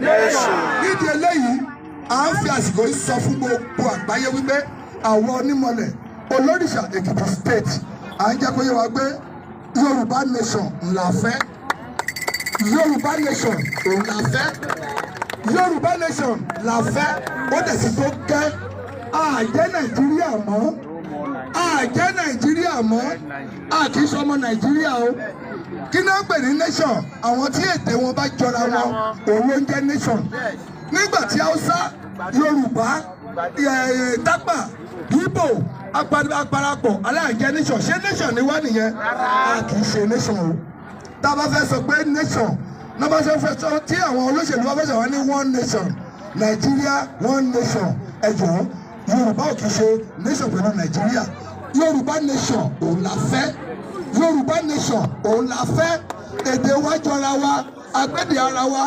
nídìí eléyìí à ń fi àsìkò yìí sọ fún gbogbo àgbáyé wípé àwọn onímọ̀lẹ̀ olóríṣà Èkìtì state à ń jẹ́ kó yé wa pé Yorùbá nation ńlá fẹ́ Yorùbá nation òun la fẹ́ Yorùbá nation la fẹ́ ó dẹ̀ sì tó kẹ́ àjẹ́ Nàìjíríà mọ́ àjẹ́ Nàìjíríà mọ́ àkì í sọmọ Nàìjíríà o kí náà pè ní nation àwọn tí èdè wọn bá jọra wọn òun ló ń jẹ́ nation nígbà tí Haúsá Yorùbá Tápà Ìgbò aparapọ̀ aláàjẹ́ nation ṣé nation ni wá nìyẹn a kì í ṣe nation o tá a bá fẹ́ sọ pé nation náà bá fẹ́ sọ tí àwọn olóṣèlú bá fẹ́ sọ wọ́n ní one nation Nàìjíríà one nation ẹ jọ̀ọ́ Yorùbá ò kì í ṣe nation pẹ̀lú Nàìjíríà Yorùbá nation òun la fẹ́ Yorùbá nation òun la fẹ́ èdè wa jọra wa agbẹ́dẹ ara wa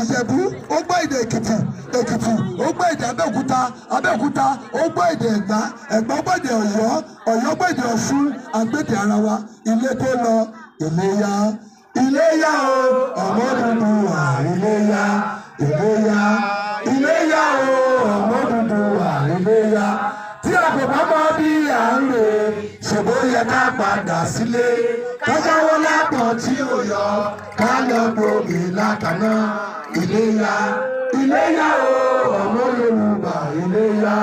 Ìjẹ̀bú ó gbọ́ èdè Èkìtì Èkìtì ó gbọ́ èdè Abẹ́òkúta Abẹ́òkúta ó gbọ́ èdè Ẹ̀gbá Ẹ̀gbá gbọ́ èdè Ọ̀yọ́ Ọ̀yọ́ gbọ́ èdè Ọ̀ṣun agbẹ́dẹ ara wa ilé tó lọ Iléyá Iléyá o ọmọ Odùduwà Iléyá Iléyá Iléyá o ọmọ Odùduwà Iléyá tí a kò bá mọ bí à ń lè ṣèbó yẹ ká padà sílé kájáwọ́ lápọ̀ tí ò yọ ká lọ gbòmí lákàná Iléyá Iléyá o ọmọ Yorùbá Iléyá.